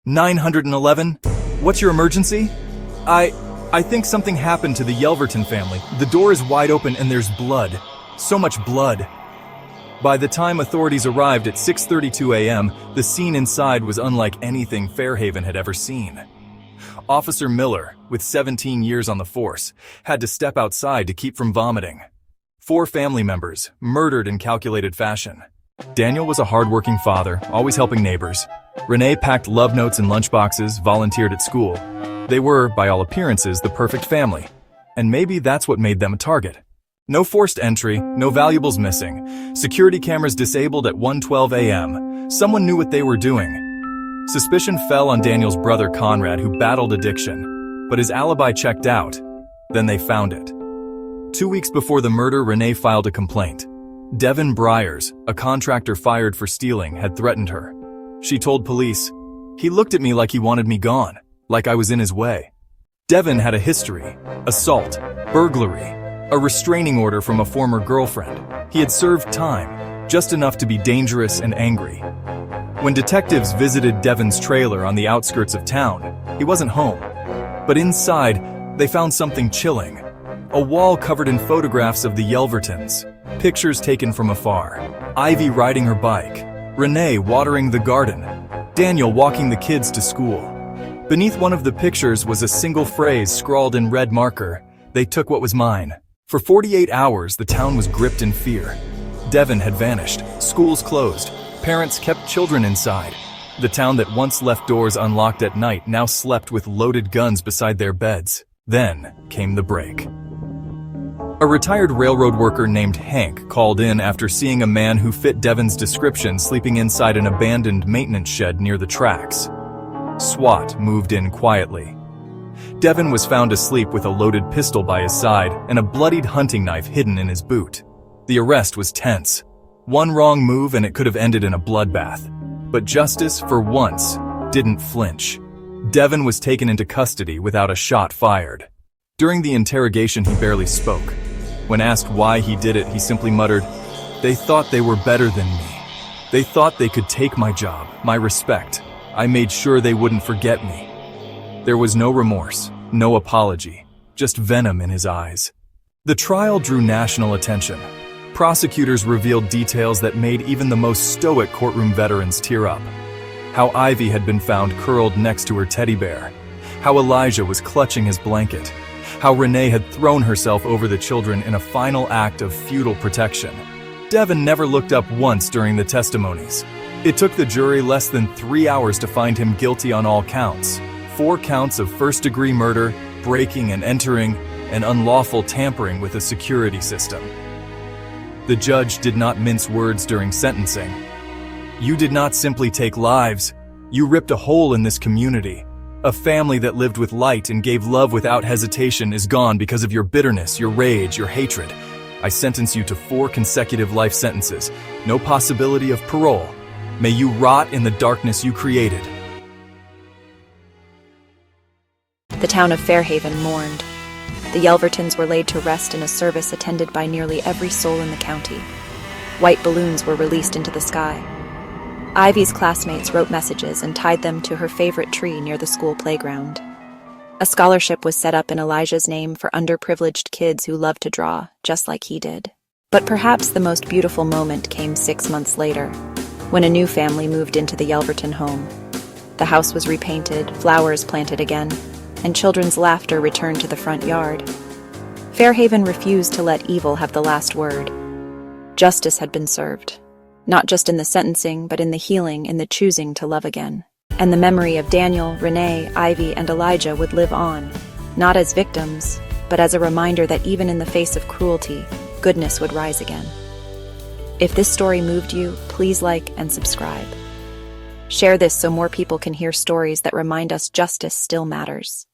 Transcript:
911? What's your emergency? I think something happened to the Yelverton family. The door is wide open and there's blood. So much blood. By the time authorities arrived at 6:32 a.m., the scene inside was unlike anything Fairhaven had ever seen. Officer Miller, with 17 years on the force, had to step outside to keep from vomiting. 4 family members, murdered in calculated fashion. Daniel was a hardworking father, always helping neighbors. Renee packed love notes in lunchboxes, volunteered at school. They were, by all appearances, the perfect family. And maybe that's what made them a target. No forced entry, no valuables missing. Security cameras disabled at 1:12 a.m. Someone knew what they were doing. Suspicion fell on Daniel's brother Conrad, who battled addiction. But his alibi checked out. Then they found it. 2 weeks before the murder, Renee filed a complaint. Devin Briers, a contractor fired for stealing, had threatened her. She told police, "He looked at me like he wanted me gone, like I was in his way." Devin had a history: assault, burglary, a restraining order from a former girlfriend. He had served time, just enough to be dangerous and angry. When detectives visited Devin's trailer on the outskirts of town, he wasn't home. But inside, they found something chilling. A wall covered in photographs of the Yelvertons, pictures taken from afar. Ivy riding her bike, Renee watering the garden, Daniel walking the kids to school. Beneath one of the pictures was a single phrase scrawled in red marker: "They took what was mine." For 48 hours, the town was gripped in fear. Devin had vanished, schools closed, parents kept children inside. The town that once left doors unlocked at night now slept with loaded guns beside their beds. Then came the break. A retired railroad worker named Hank called in after seeing a man who fit Devin's description sleeping inside an abandoned maintenance shed near the tracks. SWAT moved in quietly. Devin was found asleep with a loaded pistol by his side and a bloodied hunting knife hidden in his boot. The arrest was tense. One wrong move and it could have ended in a bloodbath. But justice, for once, didn't flinch. Devin was taken into custody without a shot fired. During the interrogation, he barely spoke. When asked why he did it, he simply muttered, "They thought they were better than me. They thought they could take my job, my respect. I made sure they wouldn't forget me." There was no remorse, no apology, just venom in his eyes. The trial drew national attention. Prosecutors revealed details that made even the most stoic courtroom veterans tear up. How Ivy had been found curled next to her teddy bear. How Elijah was clutching his blanket. How Renee had thrown herself over the children in a final act of futile protection. Devin never looked up once during the testimonies. It took the jury less than 3 hours to find him guilty on all counts. 4 counts of first-degree murder, breaking and entering, and unlawful tampering with a security system. The judge did not mince words during sentencing. "You did not simply take lives. You ripped a hole in this community. A family that lived with light and gave love without hesitation is gone because of your bitterness, your rage, your hatred. I sentence you to 4 consecutive life sentences. No possibility of parole. May you rot in the darkness you created." The town of Fairhaven mourned. The Yelvertons were laid to rest in a service attended by nearly every soul in the county. White balloons were released into the sky. Ivy's classmates wrote messages and tied them to her favorite tree near the school playground. A scholarship was set up in Elijah's name for underprivileged kids who loved to draw, just like he did. But perhaps the most beautiful moment came 6 months later, when a new family moved into the Yelverton home. The house was repainted, flowers planted again, and children's laughter returned to the front yard. Fairhaven refused to let evil have the last word. Justice had been served, not just in the sentencing, but in the healing, in the choosing to love again. And the memory of Daniel, Renee, Ivy, and Elijah would live on, not as victims, but as a reminder that even in the face of cruelty, goodness would rise again. If this story moved you, please like and subscribe. Share this so more people can hear stories that remind us justice still matters.